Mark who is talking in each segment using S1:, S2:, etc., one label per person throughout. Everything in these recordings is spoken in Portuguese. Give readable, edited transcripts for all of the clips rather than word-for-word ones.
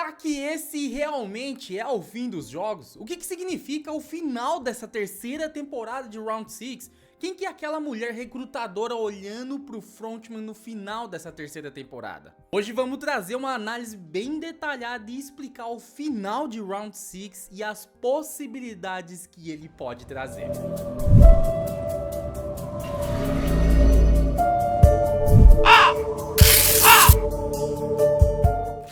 S1: Será que esse realmente é o fim dos jogos? O que significa o final dessa terceira temporada de Round 6? Quem que é aquela mulher recrutadora olhando pro Frontman no final dessa terceira temporada? Hoje vamos trazer uma análise bem detalhada e explicar o final de Round 6 e as possibilidades que ele pode trazer.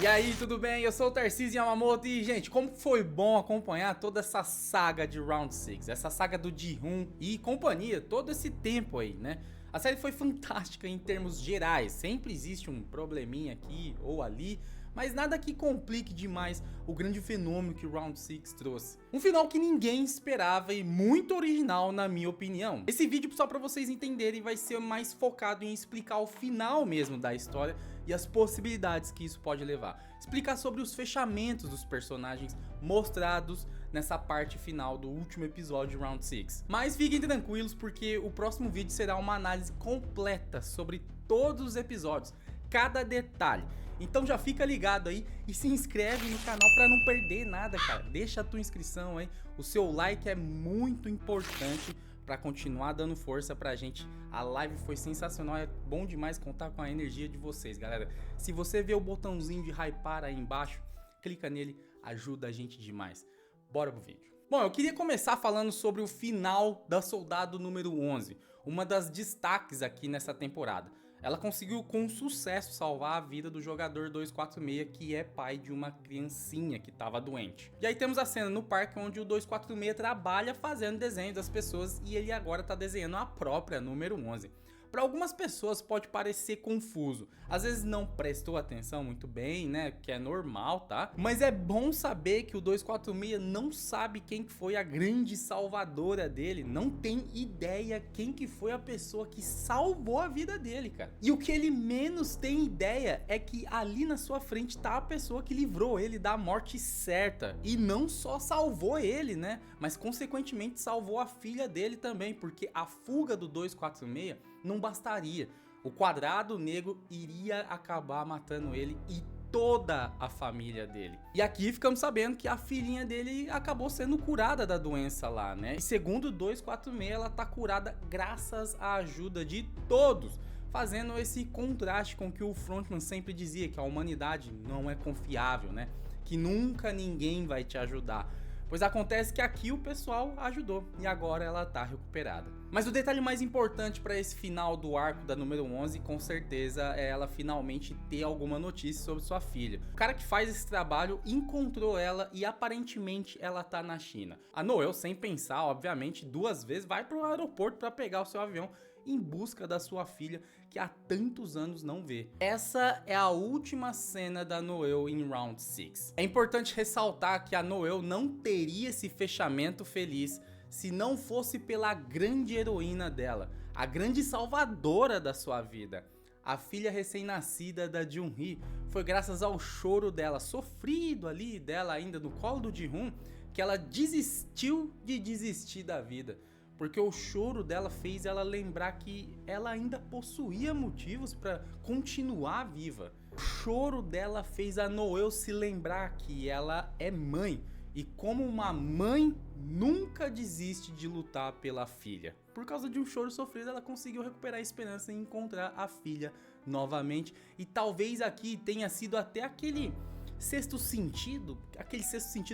S1: E aí, tudo bem? Eu sou o Tarcísio Yamamoto e, gente, como foi bom acompanhar toda essa saga de Round 6, essa saga do Ji-Hoon e companhia, todo esse tempo aí, né? A série foi fantástica em termos gerais, sempre existe um probleminha aqui ou ali, mas nada que complique demais o grande fenômeno que Round 6 trouxe. Um final que ninguém esperava e muito original na minha opinião. Esse vídeo, só pra vocês entenderem, vai ser mais focado em explicar o final mesmo da história e as possibilidades que isso pode levar. Explicar sobre os fechamentos dos personagens mostrados nessa parte final do último episódio de Round 6. Mas fiquem tranquilos porque o próximo vídeo será uma análise completa sobre todos os episódios, cada detalhe. Então já fica ligado aí e se inscreve no canal pra não perder nada, cara. Deixa a tua inscrição aí, o seu like é muito importante pra continuar dando força pra gente. A live foi sensacional, é bom demais contar com a energia de vocês, galera. Se você vê o botãozinho de hypar aí embaixo, clica nele, ajuda a gente demais. Bora pro vídeo. Bom, eu queria começar falando sobre o final da Soldado número 11, uma das destaques aqui nessa temporada. Ela conseguiu com sucesso salvar a vida do jogador 246, que é pai de uma criancinha que estava doente. E aí temos a cena no parque onde o 246 trabalha fazendo desenho das pessoas e ele agora está desenhando a própria número 11. Para algumas pessoas pode parecer confuso, às vezes não prestou atenção muito bem, né, que é normal, tá? Mas é bom saber que o 246 não sabe quem foi a grande salvadora dele, não tem ideia quem que foi a pessoa que salvou a vida dele, cara. E o que ele menos tem ideia é que ali na sua frente tá a pessoa que livrou ele da morte certa, e não só salvou ele, né, mas consequentemente salvou a filha dele também, porque a fuga do 246 não bastaria, o Quadrado Negro iria acabar matando ele e toda a família dele. E aqui ficamos sabendo que a filhinha dele acabou sendo curada da doença lá, né? E segundo o 246, ela tá curada graças à ajuda de todos, fazendo esse contraste com o que o Frontman sempre dizia, que a humanidade não é confiável, né? Que nunca ninguém vai te ajudar. Pois acontece que aqui o pessoal ajudou e agora ela tá recuperada. Mas o detalhe mais importante para esse final do arco da número 11 com certeza é ela finalmente ter alguma notícia sobre sua filha. O cara que faz esse trabalho encontrou ela e aparentemente ela tá na China. A Noel, sem pensar, obviamente, duas vezes vai pro aeroporto para pegar o seu avião em busca da sua filha que há tantos anos não vê. Essa é a última cena da Noel em Round 6. É importante ressaltar que a Noel não teria esse fechamento feliz se não fosse pela grande heroína dela, a grande salvadora da sua vida. A filha recém-nascida da Jun-hee, foi graças ao choro dela, sofrido ali dela ainda no colo do Ji-Hoon, que ela desistiu de desistir da vida. Porque o choro dela fez ela lembrar que ela ainda possuía motivos para continuar viva. O choro dela fez a Noel se lembrar que ela é mãe. E como uma mãe nunca desiste de lutar pela filha. Por causa de um choro sofrido, ela conseguiu recuperar a esperança em encontrar a filha novamente. E talvez aqui tenha sido até aquele sexto sentido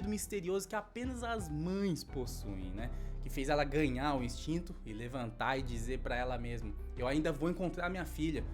S1: misterioso que apenas as mães possuem, né? Que fez ela ganhar o instinto e levantar e dizer pra ela mesma: eu ainda vou encontrar minha filha.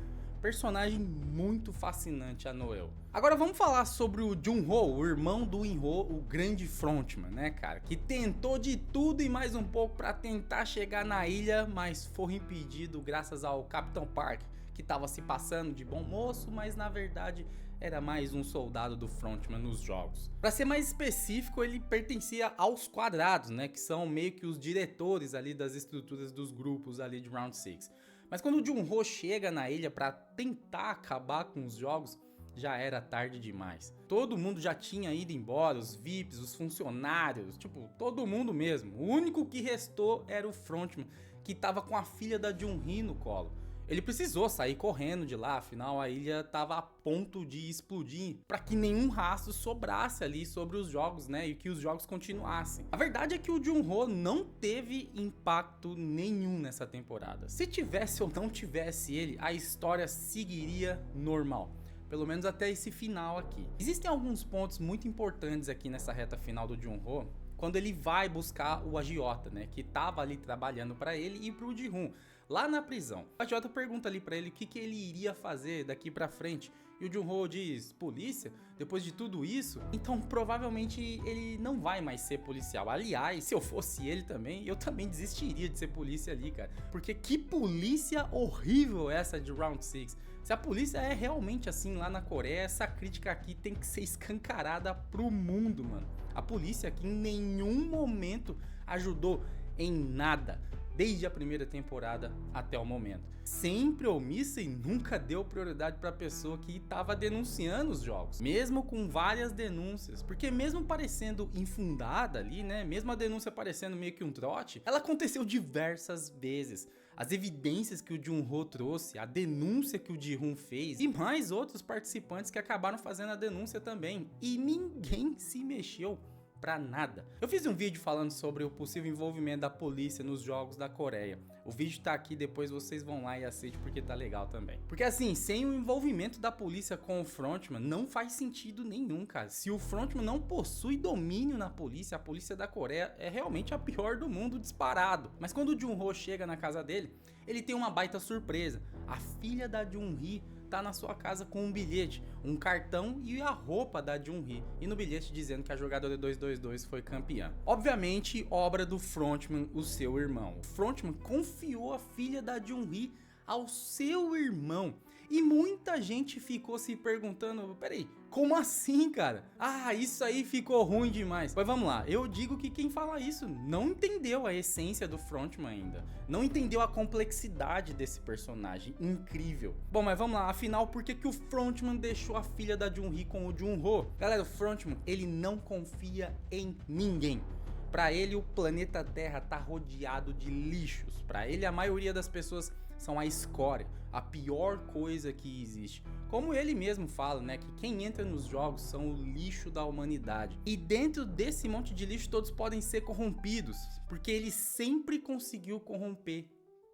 S1: Personagem muito fascinante, a Noel. Agora vamos falar sobre o Jun-ho, o irmão do In-ho, o grande frontman, né, cara? Que tentou de tudo e mais um pouco pra tentar chegar na ilha, mas foi impedido graças ao Capitão Park, que tava se passando de bom moço, mas na verdade era mais um soldado do Frontman nos jogos. Para ser mais específico, ele pertencia aos Quadrados, né, que são meio que os diretores ali das estruturas dos grupos ali de Round 6. Mas quando o Jun-ho chega na ilha para tentar acabar com os jogos, já era tarde demais. Todo mundo já tinha ido embora, os VIPs, os funcionários, tipo, todo mundo mesmo. O único que restou era o Frontman, que tava com a filha da Jun-hee no colo. ele precisou sair correndo de lá, afinal a ilha tava a ponto de explodir, para que nenhum rastro sobrasse ali sobre os jogos, né, e que os jogos continuassem. A verdade é que o Jun-Ho não teve impacto nenhum nessa temporada. Se tivesse ou não tivesse ele, a história seguiria normal. Pelo menos até esse final aqui. Existem alguns pontos muito importantes aqui nessa reta final do Jun-Ho, quando ele vai buscar o agiota, né, que tava ali trabalhando para ele e pro Ji-Hoon, lá na prisão. O agiota pergunta ali para ele o que ele iria fazer daqui para frente. E o Jun-Ho diz, polícia? Depois de tudo isso? Então provavelmente ele não vai mais ser policial. Aliás, se eu fosse ele também, eu também desistiria de ser polícia ali, cara. Porque que polícia horrível essa de Round 6. Se a polícia é realmente assim lá na Coreia, essa crítica aqui tem que ser escancarada pro mundo, mano. A polícia aqui em nenhum momento ajudou em nada, desde a primeira temporada até o momento. Sempre omissa e nunca deu prioridade para a pessoa que estava denunciando os jogos, mesmo com várias denúncias, porque mesmo parecendo infundada ali, né, mesmo a denúncia parecendo meio que um trote, ela aconteceu diversas vezes. As evidências que o Jun-Ho trouxe, a denúncia que o Ji-Hoon fez e mais outros participantes que acabaram fazendo a denúncia também, e ninguém se mexeu pra nada. Eu fiz um vídeo falando sobre o possível envolvimento da polícia nos jogos da Coreia. O vídeo tá aqui, depois vocês vão lá e assistem porque tá legal também. Porque assim, sem o envolvimento da polícia com o frontman, não faz sentido nenhum, cara. Se o frontman não possui domínio na polícia, a polícia da Coreia é realmente a pior do mundo disparado. Mas quando o Jun-Ho chega na casa dele, ele tem uma baita surpresa. A filha da Jun-Hee tá na sua casa com um bilhete, um cartão e a roupa da Jun-Hee, e no bilhete dizendo que a jogadora 222 foi campeã. Obviamente, obra do frontman, o seu irmão. O frontman confiou a filha da Jun-Hee ao seu irmão. E muita gente ficou se perguntando, peraí, como assim, cara? Ah, isso aí ficou ruim demais. Mas vamos lá, eu digo que quem fala isso não entendeu a essência do frontman ainda. Não entendeu a complexidade desse personagem incrível. Bom, mas vamos lá, afinal, por que o frontman deixou a filha da Jun-Hee com o Jun-Ho? Galera, o frontman, ele não confia em ninguém. Pra ele, o planeta Terra tá rodeado de lixos. Pra ele, a maioria das pessoas são a escória, a pior coisa que existe. Como ele mesmo fala, né, que quem entra nos jogos são o lixo da humanidade. E dentro desse monte de lixo todos podem ser corrompidos, porque ele sempre conseguiu corromper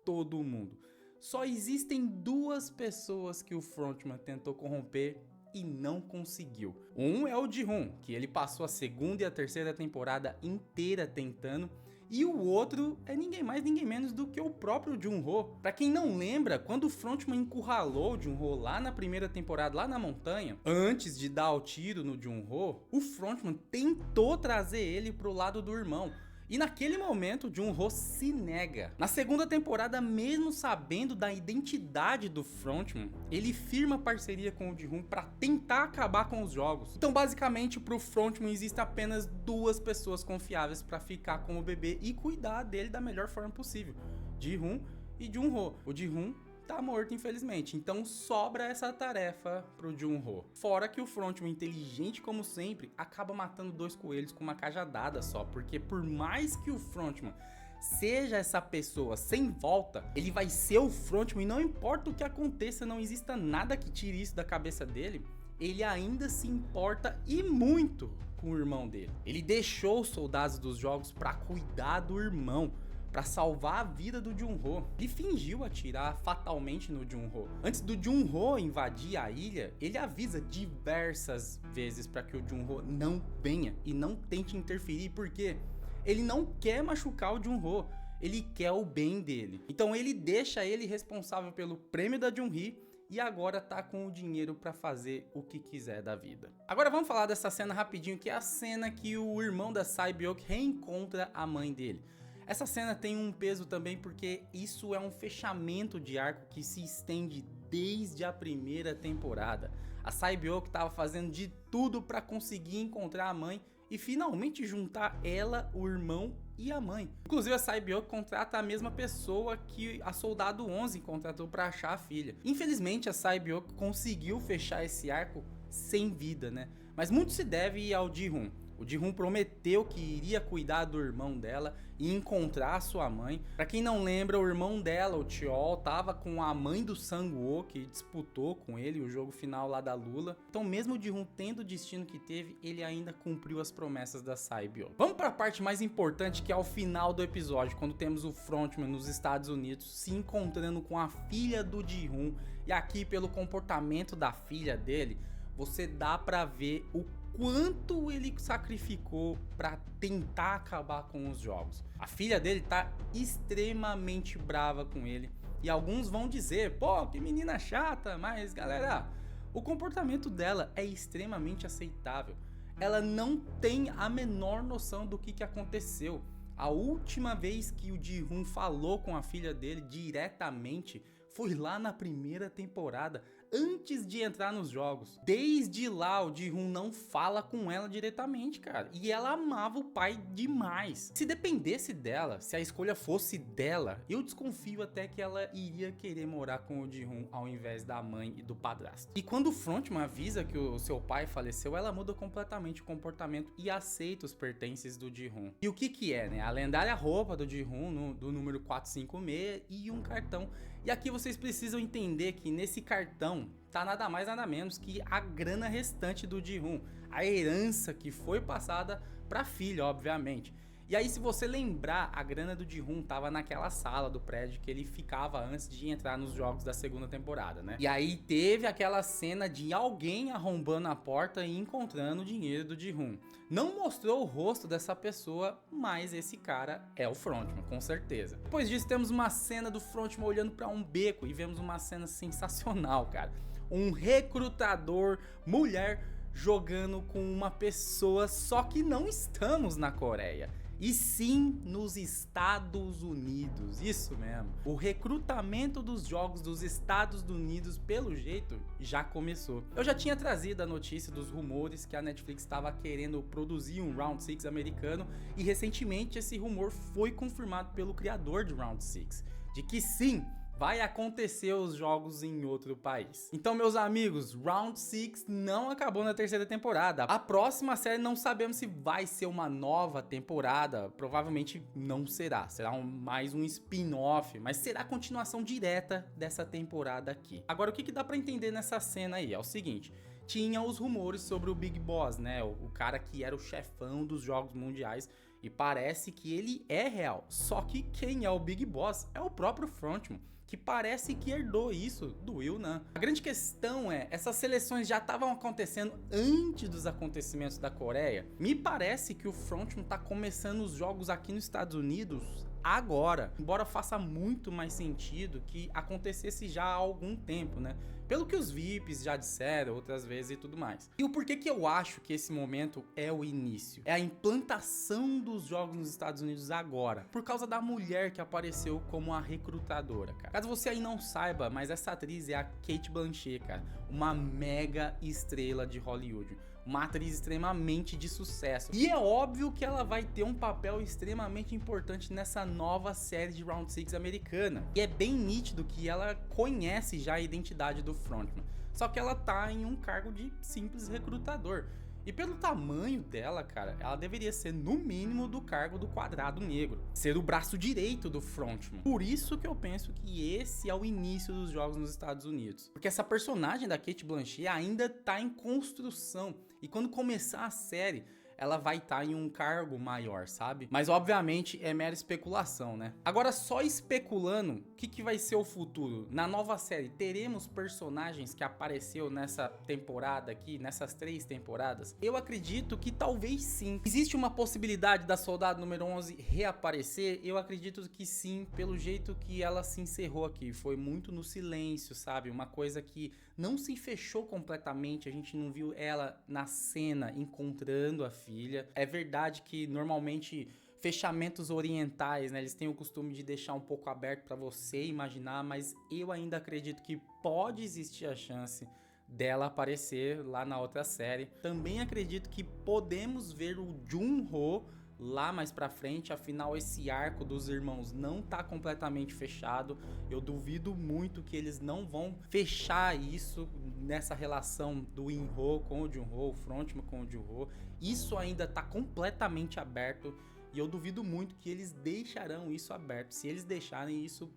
S1: todo mundo. Só existem duas pessoas que o frontman tentou corromper e não conseguiu. Um é o Ji-Hoon, que ele passou a segunda e a terceira temporada inteira tentando, e o outro é ninguém mais, ninguém menos do que o próprio Jun-Ho. Pra quem não lembra, quando o frontman encurralou o Jun-Ho lá na primeira temporada, lá na montanha, antes de dar o tiro no Jun-Ho, o frontman tentou trazer ele pro lado do irmão. E naquele momento, o Jun-Ho se nega. Na segunda temporada, mesmo sabendo da identidade do frontman, ele firma parceria com o Ji-Hoon para tentar acabar com os jogos. Então, basicamente, pro frontman existem apenas duas pessoas confiáveis para ficar com o bebê e cuidar dele da melhor forma possível: Ji-Hoon e Jun-Ho. O Ji-Hoon tá morto, infelizmente, então sobra essa tarefa pro Jun-Ho. Fora que o frontman, inteligente como sempre, acaba matando dois coelhos com uma cajadada só, porque por mais que o frontman seja essa pessoa sem volta, ele vai ser o frontman e não importa o que aconteça, não exista nada que tire isso da cabeça dele, ele ainda se importa e muito com o irmão dele. Ele deixou os soldados dos jogos para cuidar do irmão, para salvar a vida do Jun-Ho. Ele fingiu atirar fatalmente no Jun-Ho. Antes do Jun-Ho invadir a ilha, ele avisa diversas vezes para que o Jun-Ho não venha e não tente interferir, porque ele não quer machucar o Jun-Ho, ele quer o bem dele. Então ele deixa ele responsável pelo prêmio da Jun-Hee e agora tá com o dinheiro pra fazer o que quiser da vida. Agora vamos falar dessa cena rapidinho, que é a cena que o irmão da Sae-Byeok reencontra a mãe dele. Essa cena tem um peso também porque isso é um fechamento de arco que se estende desde a primeira temporada. A Sae-Byeok estava fazendo de tudo para conseguir encontrar a mãe e finalmente juntar ela, o irmão e a mãe. Inclusive a Sae-Byeok contrata a mesma pessoa que a Soldado 11 contratou para achar a filha. Infelizmente a Sae-Byeok conseguiu fechar esse arco sem vida, né? Mas muito se deve ao Ji-Hoon. O Ji-hoon prometeu que iria cuidar do irmão dela e encontrar sua mãe. Pra quem não lembra, o irmão dela, o Cheol, tava com a mãe do Sang-woo, que disputou com ele o jogo final lá da Lula. Então mesmo o Ji-hoon tendo o destino que teve, ele ainda cumpriu as promessas da Sae-byo. Vamos pra parte mais importante, que é o final do episódio, quando temos o Frontman nos Estados Unidos se encontrando com a filha do Ji-hoon. E aqui, pelo comportamento da filha dele, você dá pra ver o quanto ele sacrificou para tentar acabar com os jogos. A filha dele tá extremamente brava com ele. E alguns vão dizer, pô, que menina chata, mas galera, o comportamento dela é extremamente aceitável. Ela não tem a menor noção do que aconteceu. A última vez que o Ji-hoon falou com a filha dele diretamente foi lá na primeira temporada, antes de entrar nos jogos. Desde lá o Ji-hoon não fala com ela diretamente, cara. E ela amava o pai demais. Se dependesse dela, se a escolha fosse dela, eu desconfio até que ela iria querer morar com o Ji-hoon ao invés da mãe e do padrasto. E quando o Frontman avisa que o seu pai faleceu, ela muda completamente o comportamento e aceita os pertences do Ji-hoon. E o que é, né? A lendária roupa do Ji-hoon, do número 456 e um cartão. E aqui vocês precisam entender que nesse cartão tá nada mais nada menos que a grana restante do Ji-hoon, a herança que foi passada pra filha, obviamente. E aí, se você lembrar, a grana do Ji-hoon tava naquela sala do prédio que ele ficava antes de entrar nos jogos da segunda temporada, né? E aí teve aquela cena de alguém arrombando a porta e encontrando o dinheiro do Ji-hoon. Não mostrou o rosto dessa pessoa, mas esse cara é o Frontman, com certeza. Depois disso, temos uma cena do Frontman olhando pra um beco e vemos uma cena sensacional, cara. Um recrutador mulher jogando com uma pessoa, só que não estamos na Coreia. E sim nos Estados Unidos, isso mesmo. O recrutamento dos jogos dos Estados Unidos, pelo jeito, já começou. Eu já tinha trazido a notícia dos rumores que a Netflix estava querendo produzir um Round 6 americano, e recentemente esse rumor foi confirmado pelo criador de Round 6, de que sim, vai acontecer os jogos em outro país. Então, meus amigos, Round 6 não acabou na terceira temporada. A próxima série não sabemos se vai ser uma nova temporada. Provavelmente não será. Será mais um spin-off, mas será a continuação direta dessa temporada aqui. Agora, o que dá pra entender nessa cena aí? É o seguinte: tinha os rumores sobre o Big Boss, né? O cara que era o chefão dos jogos mundiais. E parece que ele é real. Só que quem é o Big Boss é o próprio Frontman, que parece que herdou isso do Will-nan. A grande questão é, essas seleções já estavam acontecendo antes dos acontecimentos da Coreia? Me parece que o Frontman tá começando os jogos aqui nos Estados Unidos agora, embora faça muito mais sentido que acontecesse já há algum tempo, né? Pelo que os VIPs já disseram outras vezes e tudo mais. E o porquê que eu acho que esse momento é o início? É a implantação dos jogos nos Estados Unidos agora, por causa da mulher que apareceu como a recrutadora, cara. Caso você aí não saiba, mas essa atriz é a Cate Blanchett, cara. Uma mega estrela de Hollywood. Uma atriz extremamente de sucesso. E é óbvio que ela vai ter um papel extremamente importante nessa nova série de Round 6 americana. E é bem nítido que ela conhece já a identidade do Frontman. Só que ela tá em um cargo de simples recrutador. E pelo tamanho dela, cara, ela deveria ser no mínimo do cargo do Quadrado Negro. Ser o braço direito do Frontman. Por isso que eu penso que esse é o início dos jogos nos Estados Unidos. Porque essa personagem da Cate Blanchett ainda tá em construção. E quando começar a série, ela vai estar em um cargo maior, sabe? Mas obviamente é mera especulação, né? Agora, só especulando, o que vai ser o futuro? Na nova série, teremos personagens que apareceu nessa temporada aqui, nessas 3 temporadas? Eu acredito que talvez sim. Existe uma possibilidade da Soldado número 11 reaparecer? Eu acredito que sim, pelo jeito que ela se encerrou aqui. Foi muito no silêncio, sabe? Uma coisa que não se fechou completamente, a gente não viu ela na cena encontrando a filha. É verdade que normalmente fechamentos orientais, né, eles têm o costume de deixar um pouco aberto para você imaginar, mas eu ainda acredito que pode existir a chance dela aparecer lá na outra série. Também acredito que podemos ver o Jun-ho lá mais pra frente, afinal esse arco dos irmãos não tá completamente fechado. Eu duvido muito que eles não vão fechar isso nessa relação do In-Ho com o Jun-Ho, o Frontman com o Jun-Ho. Isso ainda tá completamente aberto e eu duvido muito que eles deixarão isso aberto. Se eles deixarem isso,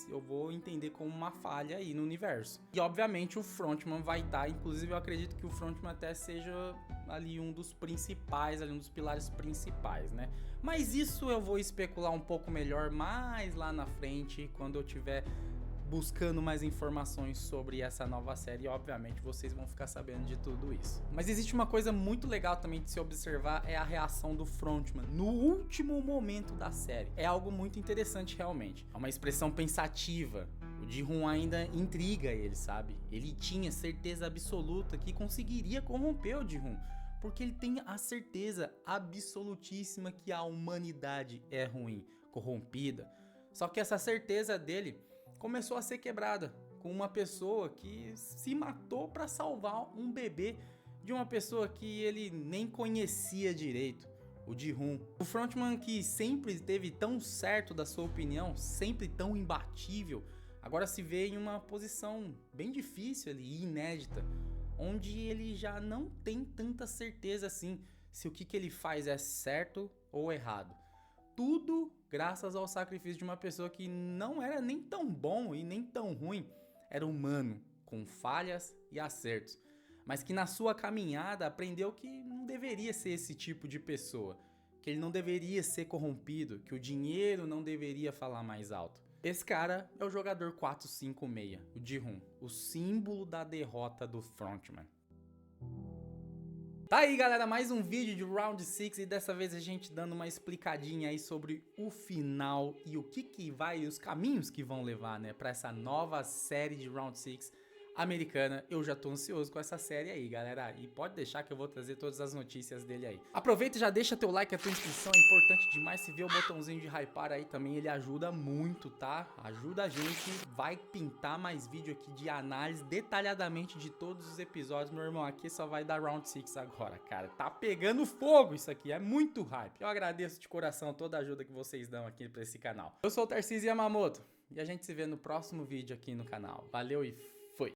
S1: eu vou entender como uma falha aí no universo. E obviamente o Frontman vai estar, inclusive eu acredito que o Frontman até seja ali um dos principais, ali um dos pilares principais, né? Mas isso eu vou especular um pouco melhor mais lá na frente, quando eu tiver buscando mais informações sobre essa nova série, e obviamente vocês vão ficar sabendo de tudo isso. Mas existe uma coisa muito legal também de se observar, é a reação do Frontman no último momento da série. É algo muito interessante realmente. É uma expressão pensativa. O Ji-Hoon ainda intriga ele, sabe? Ele tinha certeza absoluta que conseguiria corromper o Ji-Hoon, porque ele tem a certeza absolutíssima que a humanidade é ruim, corrompida. Só que essa certeza dele começou a ser quebrada com uma pessoa que se matou para salvar um bebê de uma pessoa que ele nem conhecia direito, o Ji-Hoon. O Frontman, que sempre esteve tão certo da sua opinião, sempre tão imbatível, agora se vê em uma posição bem difícil ali, e inédita, onde ele já não tem tanta certeza assim se o que ele faz é certo ou errado. Tudo graças ao sacrifício de uma pessoa que não era nem tão bom e nem tão ruim, era humano, com falhas e acertos, mas que na sua caminhada aprendeu que não deveria ser esse tipo de pessoa, que ele não deveria ser corrompido, que o dinheiro não deveria falar mais alto. Esse cara é o jogador 456, o Ji-Hoon, o símbolo da derrota do Frontman. Tá aí, galera, mais um vídeo de Round 6 e dessa vez a gente dando uma explicadinha aí sobre o final e o que vai, os caminhos que vão levar, né, pra essa nova série de Round 6 americana. Eu já tô ansioso com essa série aí, galera, e pode deixar que eu vou trazer todas as notícias dele aí. Aproveita e já deixa teu like, a tua inscrição, é importante demais. Se vê o botãozinho de hypar aí também, ele ajuda muito, tá? Ajuda a gente, vai pintar mais vídeo aqui de análise detalhadamente de todos os episódios. Meu irmão, aqui só vai dar Round 6 agora, cara. Tá pegando fogo isso aqui, é muito hype. Eu agradeço de coração toda a ajuda que vocês dão aqui pra esse canal. Eu sou o Tarcísio Yamamoto e a gente se vê no próximo vídeo aqui no canal. Valeu e